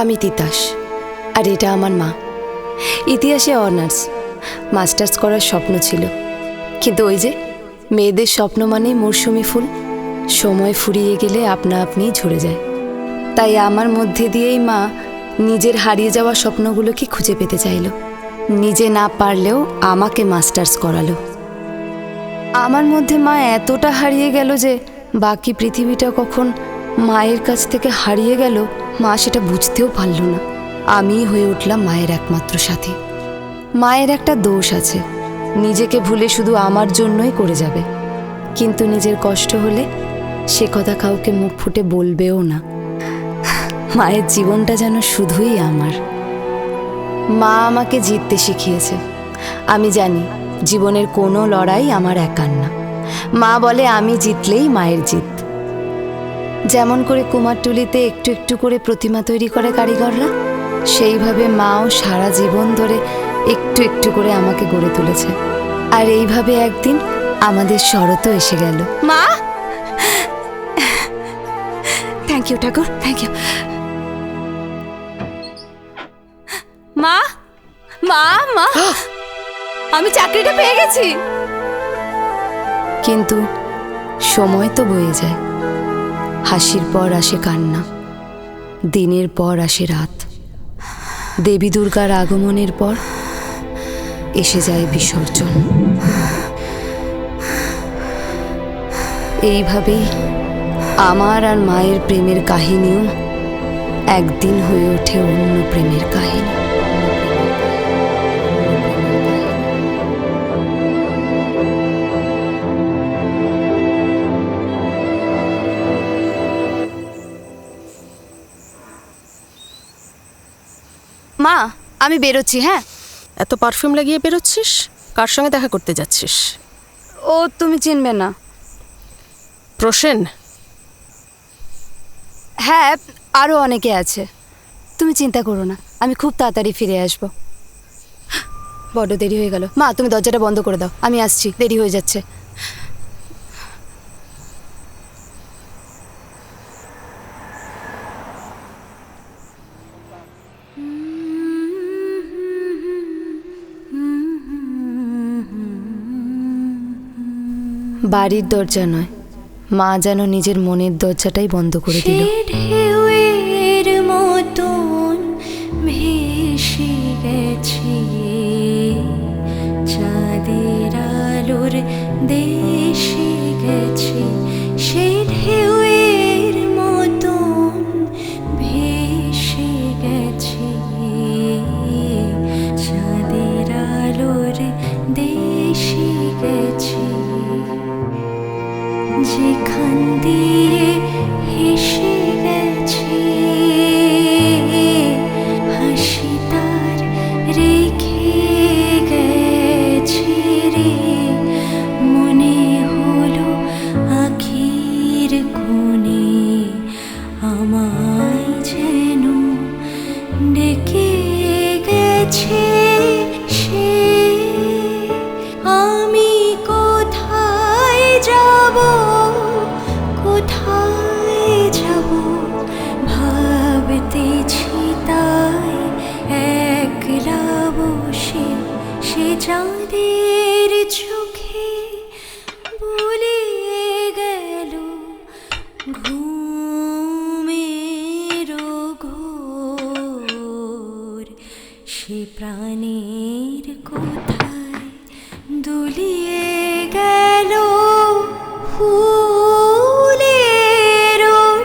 আমি তিতাস, আর এটা আমার মা। ইতিহাসে অনার্স, মাস্টার্স করার স্বপ্ন ছিল, কিন্তু ওই যে মেয়েদের স্বপ্ন মানে মৌসুমি ফুল, সময় ফুরিয়ে গেলে আপনা আপনিই ঝরে যায়। তাই আমার মধ্যে দিয়েই মা নিজের হারিয়ে যাওয়া স্বপ্নগুলোকে খুঁজে পেতে চাইল। নিজে না পারলেও আমাকে মাস্টার্স করালো। আমার মধ্যে মা এতটা হারিয়ে গেল যে বাকি পৃথিবীটা কখন মায়ের কাছ থেকে হারিয়ে গেল মা সেটা বুঝতেও পারল না। আমিই হয়ে উঠলাম মায়ের একমাত্র সাথী। মায়ের একটা দোষ আছে, নিজেকে ভুলে শুধু আমার জন্যই করে যাবে, কিন্তু নিজের কষ্ট হলে সে কথা কাউকে মুখ ফুটে বলবেও না। মায়ের জীবনটা যেন শুধুই আমার। মা আমাকে জিততে শিখিয়েছে। আমি জানি জীবনের কোনো লড়াই আমার একার না। মা বলে আমি জিতলেই মায়ের জিত। যেমন করে কুমারটুলিতে একটু একটু করে প্রতিমা তৈরি করে কারিগররা, সেইভাবে মাও সারা জীবন ধরে একটু একটু করে আমাকে গড়ে তুলেছে। আর এইভাবে একদিন আমাদের শরৎও এসে গেল। মা, থ্যাংক ইউ ঠাকুর, থ্যাংক ইউ। মা মা মা, আমি চাকরিটা পেয়ে গেছি। কিন্তু সময় তো বয়ে যায়। হাসির পর আসে কান্না, দিনের পর আসে রাত। দেবী দুর্গার আগমনের পর এসে যায় বিসর্জন। এইভাবেই আমার আর মায়ের প্রেমের কাহিনীও একদিন হয়ে ওঠে অন্য প্রেমের কাহিনী। মা, আমি বেরোচ্ছি। হ্যাঁ। এত পারফিউম লাগিয়ে বেরোচ্ছিস? কার সঙ্গে দেখা করতে যাচ্ছিস? ও তুমি চিনবে না। প্রসেন? হ্যাঁ, আরও অনেকে আছে, তুমি চিন্তা করো না, আমি খুব তাড়াতাড়ি ফিরে আসব। বড্ড দেরি হয়ে গেল। মা, তুমি দরজাটা বন্ধ করে দাও, আমি আসছি, দেরি হয়ে যাচ্ছে। বাড়ির দরজা নয়, মা যেন নিজের মনের দরজাটাই বন্ধ করে দিল। ঢেউয়ের মতন ভেসে গেছি চাঁদের আলোর দেশে গেছি, সে ঢেউয়ের মতন ভেসে গেছি চাঁদের আলোর দেশে গেছি, যেখান দিয়ে হেসে গেছি হাসি তার রেখে গেছি রে, মনে হলো আখির কোণে আমায় যেন ডেকে গেছে সে। আমি কোথায় যাব, কোথায় যাব ভাবতেছি তাই একলা বসে, সে চাঁদের চোখে বলে গেল ঘুমের ঘোর, সে প্রাণের কোথায় দুলিয়ে গেল ফুলের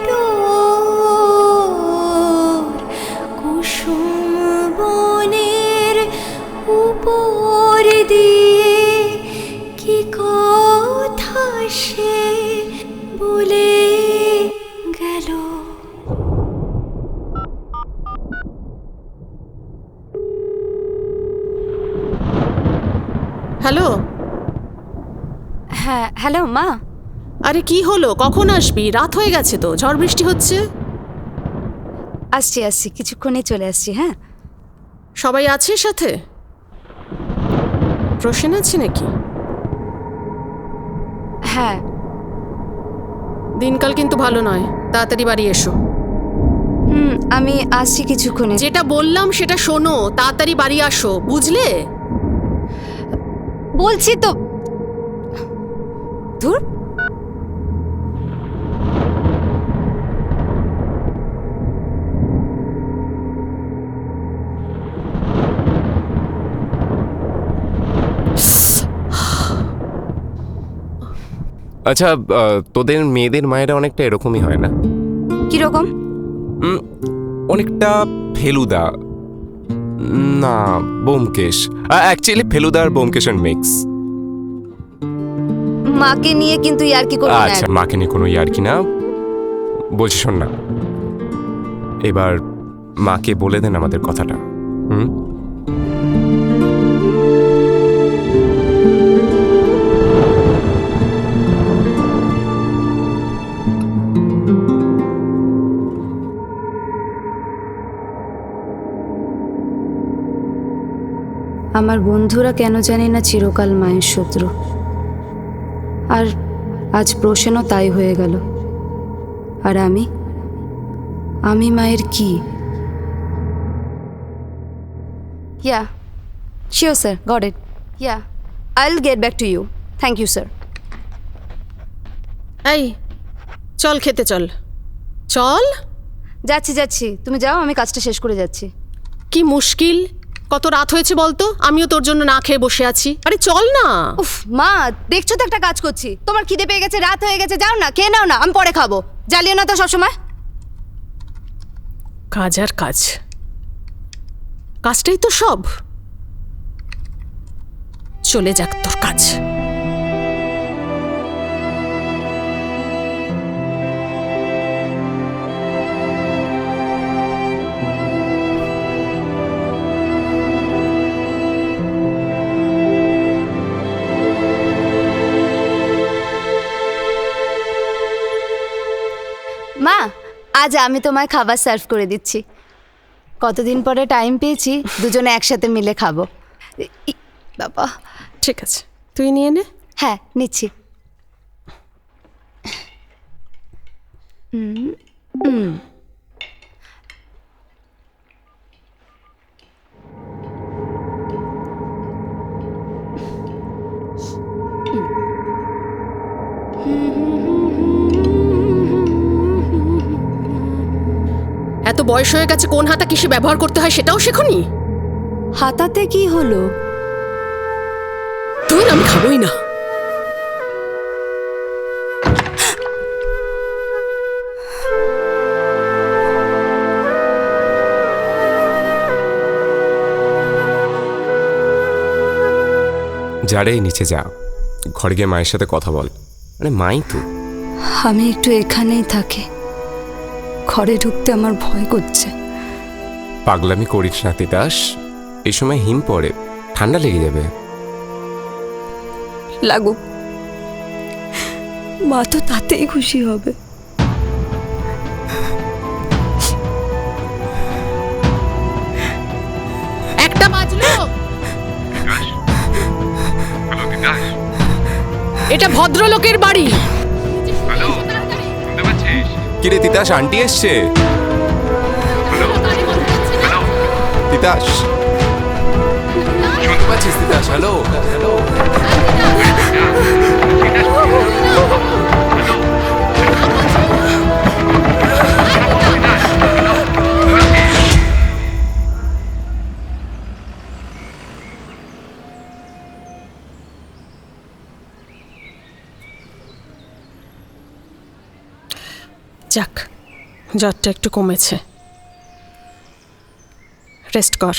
ডোর, কুসুম বনের উপর দিয়ে কি কথা সে বলে গেল। হ্যালো? হ্যাঁ, হ্যালো মা। আরে কি হলো, কখন আসবি? রাত হয়ে গেছে তো, ঝড় বৃষ্টি হচ্ছে। আসছি আসছি, কিছুক্ষণেই চলে আসছি। হ্যাঁ। সবাই আছে সাথে? প্রসেন আছে নাকি? হ্যাঁ। দিনকাল কিন্তু ভালো নয়, তাড়াতাড়ি বাড়ি এসো। আমি আসছি কিছুক্ষণে। যেটা বললাম সেটা শোনো, তাড়াতাড়ি বাড়ি আসো, বুঝলে? বলছি তো। ধুর। আচ্ছা, তোদের মেয়েদের মায়েরা অনেকটা এরকমই হয় না? কিরকম? অনেকটা ফেলুদা, না ব্যোমকেশ, অ্যাকচুয়ালি ফেলুদা আর ব্যোমকেশের মিক্স। মাকে নিয়ে কিন্তু ইয়ার্কি করো না। আচ্ছা, মাকে নিয়ে কোনো ইয়ার্কি না, বলছি শোন না, এবার মাকে বলে দেন আমাদের কথাটা। আমার বন্ধুরা কেন জানি না চিরকাল মায়ের শত্রু, আর আজ প্রশ্নও তাই হয়ে গেল। আর আমি মায়ের কি? Yeah, sure sir, got it. Yeah, I'll get back to you. Thank you sir. এই চল, খেতে চল। চল। যাচ্ছি, তুমি যাও, আমি কাজটা শেষ করে যাচ্ছি। কি মুশকিল, কত রাত হয়েছে বলতো, আমিও তোর জন্য না খেয়ে বসে আছি। আরে চল না। উফ মা, দেখছো তো একটা কাজ করছি, তোমার খিদে পেয়ে গেছে, রাত হয়ে গেছে, যাও না, খেয়ে নাও না, আমি পরে খাবো। জ্বালিও না তো সবসময়। কাজ আর কাজ, কাজটাই তো সব। চলে যাক তোর কাজ। মা, আজ আমি তোমায় খাবার সার্ভ করে দিচ্ছি। কতদিন পরে টাইম পেয়েছি, দুজনে একসাথে মিলে খাবো। বাবা। ঠিক আছে, তুই নিয়ে নে। হ্যাঁ, নিচ্ছি। এত বয়স হয়ে গেছে, কোন হাতা কিসে ব্যবহার করতে হয় সেটাও শেখনি? হাতাতে কি হলো? তুই আমি খাবোই না। যারে নিচে যা, ঘরে গিয়ে মায়ের সাথে কথা বল। আরে মাই তো। আমি একটু এখানেই থাকি, ঘরে ঢুকতে আমার ভয় করছে। পাগলামি করিস না তিতাস, এই সময় হিম পড়ে, ঠান্ডা লেগে যাবে। লাগুক, মা তো তাতেই খুশি হবে। একটা বাজলো। এটা ভদ্রলোকের বাড়ি। কিরে তিতাস, আন্টি এসছে। তিতাস, শুনতে পাচ্ছিস তিতাস? Hello hello. যাক, জ্বরটা একটু কমেছে, রেস্ট কর।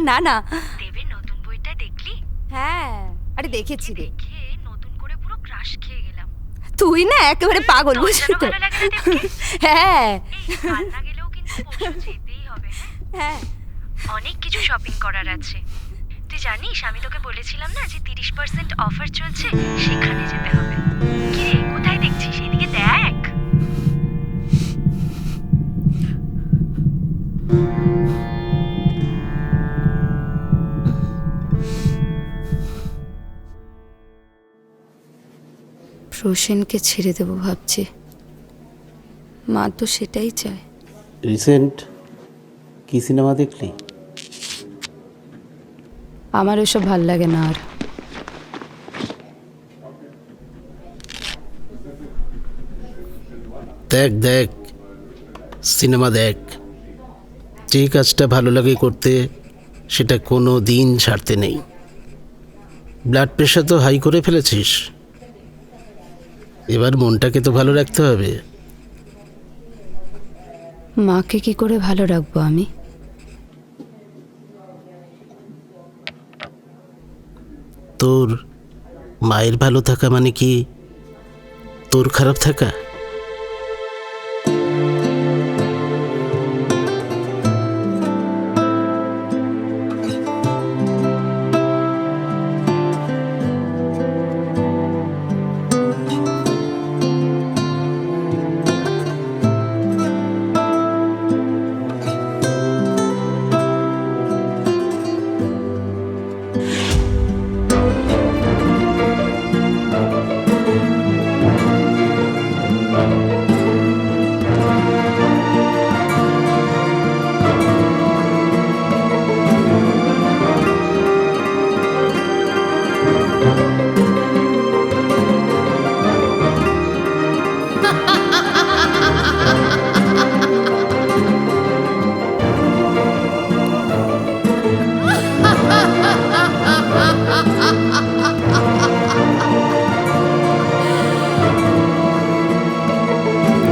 না না, দেবের নতুন বইটা দেখলি? হ্যাঁ আরে দেখেছি রে। দেখে নতুন করে পুরো ক্রাশ খেয়ে গেলাম। তুই না একেবারে পাগল, বুঝলি তো? ভালো লাগে না দেবকে? হ্যাঁ এই কাল না গেলেও কিন্তু পরশু যেতেই হবে। হ্যাঁ, অনেক কিছু শপিং করার আছে। তুই তুই জানিস আমি তোকে বলেছিলাম না যে 30% অফার চলছে, সেখানে যেতে হবে। কি রে, কোথায় দেখছিস? এদিকে দেখ। প্রসেনকে ছেড়ে দেবো ভাবছি, মা তো সেটাই চায়। রিসেন্ট কি সিনেমা দেখলি? আমার ওসব ভাল লাগে না আর। দেখ দেখ সিনেমা দেখ, যে কাজটা ভালো লাগে করতে সেটা কোনো দিন ছাড়তে নেই। ব্লাড প্রেশার তো হাই করে ফেলেছিস, এবার মনটাকে তো ভালো রাখতে হবে। মাকে কি করে ভালো রাখবো আমি? তোর মায়ের ভালো থাকা মানে কি তোর খারাপ থাকা?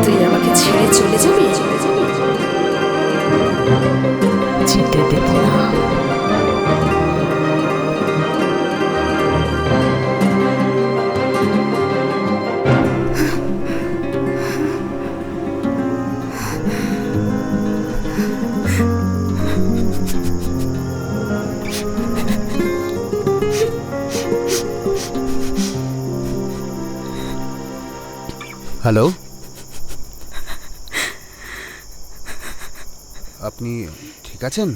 তুই আমাকে ছেড়ে চলে যাবি? যেতে দেব না। হ্যালো, আপনি ঠিক আছেন?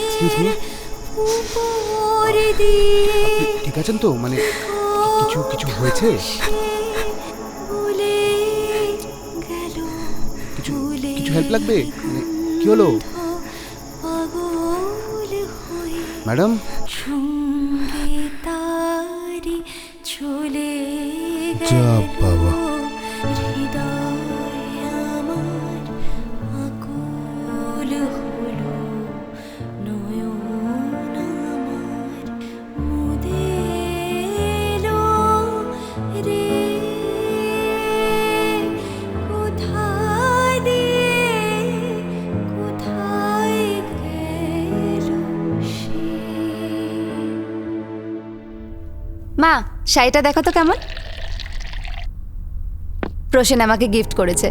Excuse me? আপনি ঠিক আছেন তো? মানে কিছু কিছু হয়েছে? কিছু কিছু হেল্প লাগবে? মানে কি হলো ম্যাডাম? যা বাবা, মা, শাড়িটা দেখো তো কেমন। প্রসেন আমাকে গিফট করেছে।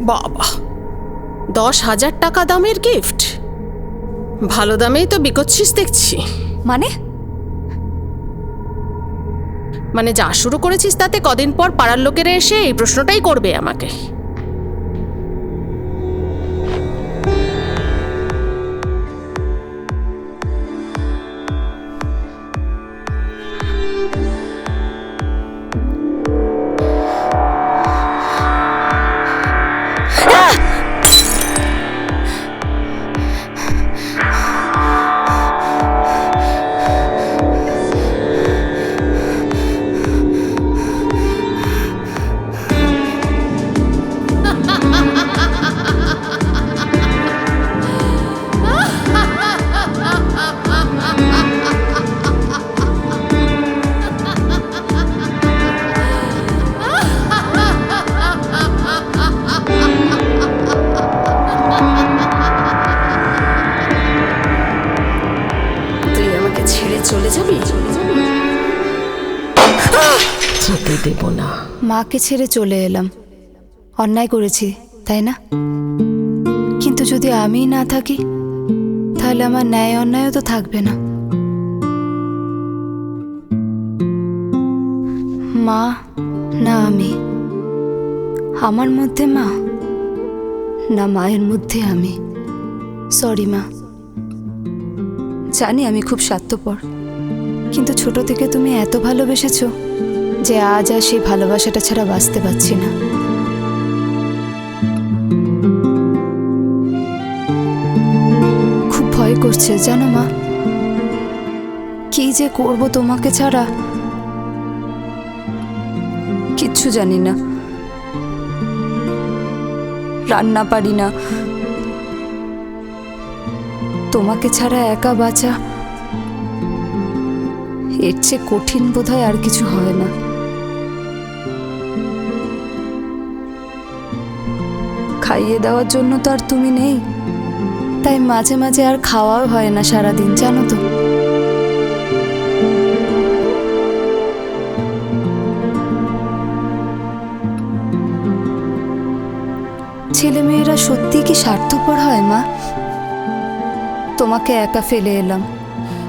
বাবা, 10,000 টাকা দামের গিফট? ভালো দামেই তো বিকোচ্ছিস দেখছি। মানে যা শুরু করেছিস তাতে কদিন পর পাড়ার লোকেরা এসে এই প্রশ্নটাই করবে আমাকে। চলে যাবি? যেতে দেব না। মাকে ছেড়ে চলে এলাম, অন্যায় করেছি তাই না? কিন্তু যদি আমি না থাকি তাহলে আমার ন্যায় অন্যায়ও তো থাকবে না। মা না আমি, আমার মধ্যে মা না মায়ের মধ্যে আমি। সরি মা, জানি আমি খুব স্বার্থপর, কিন্তু ছোট থেকে তুমি এত ভালোবেসেছো যে আজ আর সেই ভালোবাসাটা ছাড়া বাঁচতে পারছি না। খুব ভয় করছে জানো মা, কি যে করব তোমাকে ছাড়া কিচ্ছু জানি না। রান্না পারি না, তোমাকে ছাড়া একা বাঁচা এর চেয়ে কঠিন বোধহয় আর কিছু হয় না। খাইয়ে দেওয়ার জন্য তো আর তুমি নেই, তাই মাঝে মাঝে আর খাওয়াও হয় না সারাদিন, জানো তো। ছেলেমেয়েরা সত্যি কি স্বার্থপর হয় মা? তোমাকে একা ফেলে এলাম,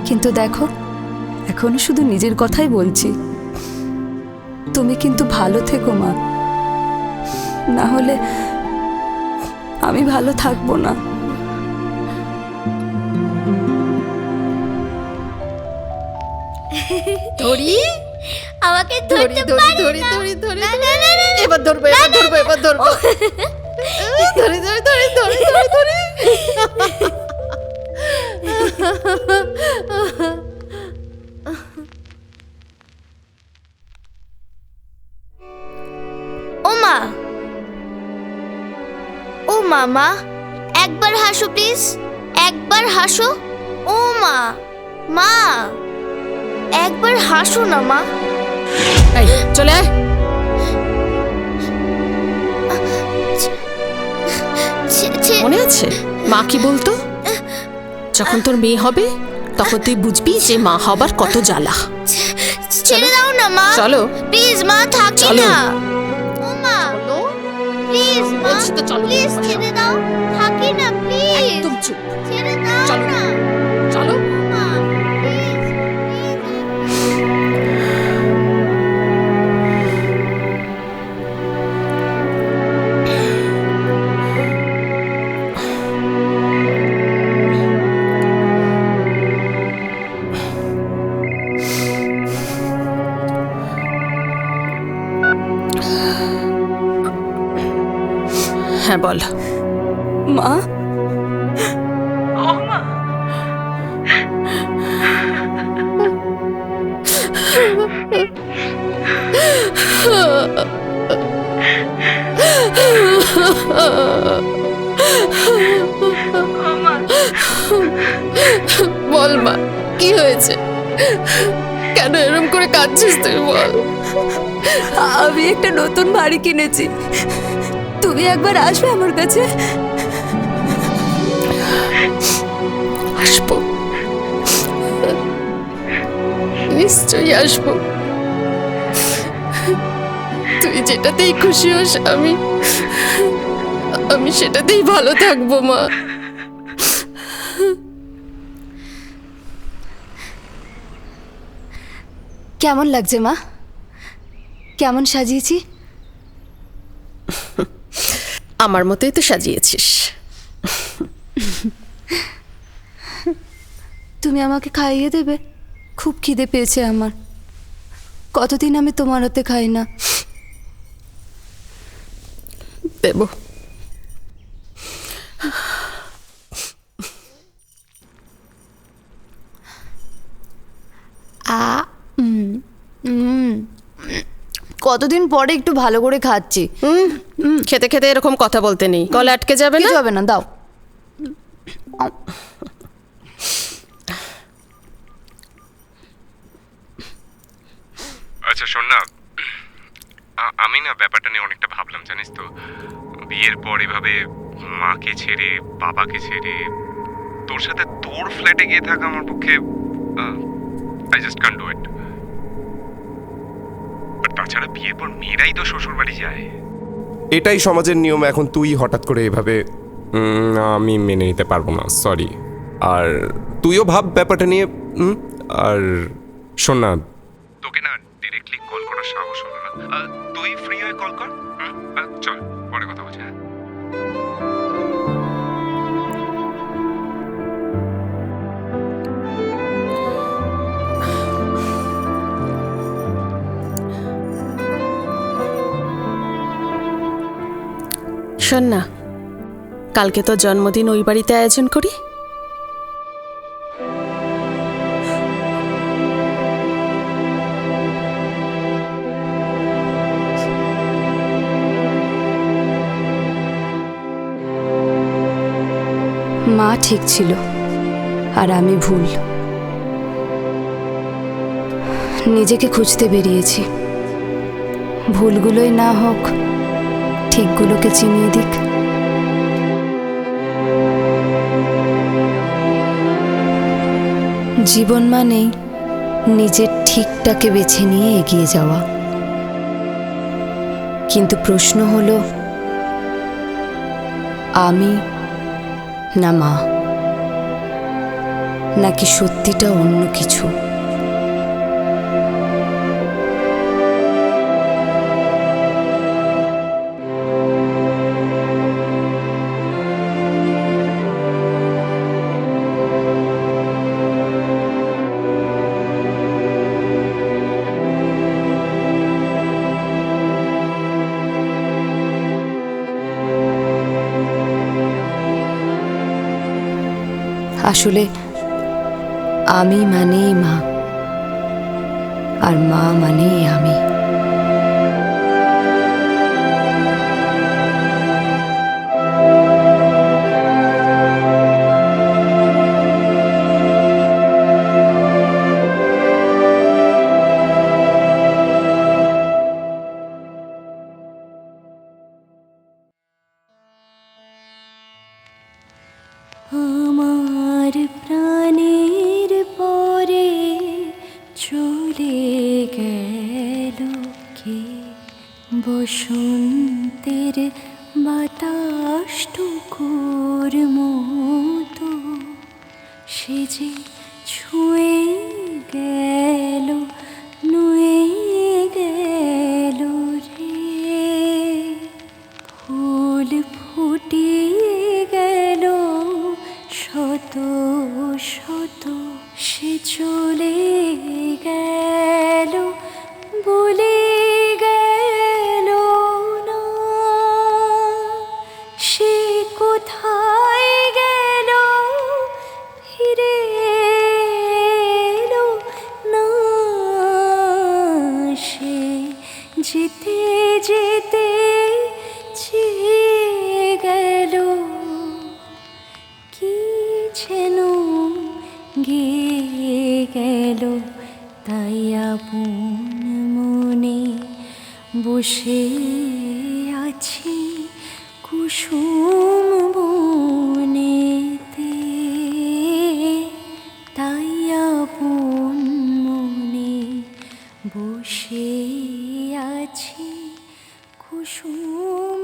কিন্তু দেখো এখনো শুধু নিজের কথাই বলছি। তুমি কিন্তু ভালো থেকো মা, না হলে আমি ভালো থাকবো না। ধরি আমাকে ধরি ধরতে ধরি পারি ধরি না। ধরি ধরি না, না, না, না, না। এবার ধরবো, এবার ধরবো, এবার ধরবো। ধরি ধরি ধরি ধরি ধরি ধরি। ও মা, ও মামা, একবার হাসো প্লিজ, একবার হাসো। ও মা, মা, একবার হাসো না মা। এই চলে আয়। মনে আছে মা কি বলতো? যখন তোর মেয়ে হবে তখন তুই বুঝবি যে মা হবার কত জ্বালা। ছেড়ে দাও না মা, চলো প্লিজ মা, থাকি চলো। না। ও মা, প্লিজ মা, বলছি তো চলো। প্লিজ ছেড়ে দাও, থাকি না প্লিজ, একদম চুপ। ছেড়ে দাও চলো। না চলো। মা, প্লিজ, প্লিজ। হ্যাঁ বল। মা, বল মা, কি হয়েছে? কেন এরকম করে কাঁদছিস তুই, বল। আমি একটা নতুন বাড়ি কিনেছি, তুমি একবার আসবে আমার কাছে? আসবো, নিশ্চয়ই আসবো। তুই যেটাতেই খুশি হোস, আমি সেটাতেই ভালো থাকবো মা। কেমন লাগছে মা? কেমন সাজিয়েছি? আমার মতোই তো সাজিয়েছিস। তুমি আমাকে খাইয়ে দেবে? খুব খিদে পেয়েছে আমার, কতদিন আমি তোমার হাতে খাই না। দেব। কতদিন পরে একটু ভালো করে খাচ্ছি। খেতে খেতে এরকম কথা বলতে নেই, গলা আটকে যাবে না। কিছু হবে না, দাও। আচ্ছা শোন না, আমি না ব্যাপারটা নিয়ে অনেকটা ভাবলাম, জানিস তো। বিয়ের পর এভাবে মাকে ছেড়ে বাবাকে ছেড়ে তোর সাথে তোর ফ্ল্যাটে গিয়ে থাকা আমার পক্ষে I just can't do it. But তাছাড়া বিয়ের পর মেয়েরাই তো শ্বশুর বাড়ি যায়। এটাই সমাজের নিয়ম। এখন তুই হঠাৎ করে এভাবে আমি মেনে নিতে পারবো না, সরি। আর তুইও ভাব ব্যাপারটা নিয়ে। আর শোন না, তোকে না ডিরেক্টলি কল করার সাহস হলো না। তুই ফ্রি হয়ে কল কর। চল পরে কথা বলছি। হ্যাঁ শোন না, কালকে তো জন্মদিন ওই বাড়িতে আয়োজন করি। মা ঠিক ছিল আর আমি ভুল। নিজেকে খুঁজতে বেরিয়েছি। ভুলগুলোই না হোক, ঠিকগুলোকে চিনিয়ে দিক। জীবন মানেই নিজের ঠিকটাকে বেছে নিয়ে এগিয়ে যাওয়া। কিন্তু প্রশ্ন হলো, আমি না মা, নাকি সত্যিটা অন্য কিছু? আসলে আমি মানেই মা, আর মা মানেই আমি। আমার প্রাণের পরে চলে গেল কে, বসন্তের বাতাসটুকুর মতো সে যে ছুঁয়ে গেল, নুয়ে গেল রে। ফুল ফুটিয়ে গেল শত শত, সে চলে গেল বলে গেল না। সে কোথায় গেল ফিরে এলো না। সে যেতে যেতে চেয়ে গেল, কি যেন গেয়ে গেল। তাই আপন মনে বসে আছি কুসুম বনেতে। তাই আপন মনে বসে আছি কুসুম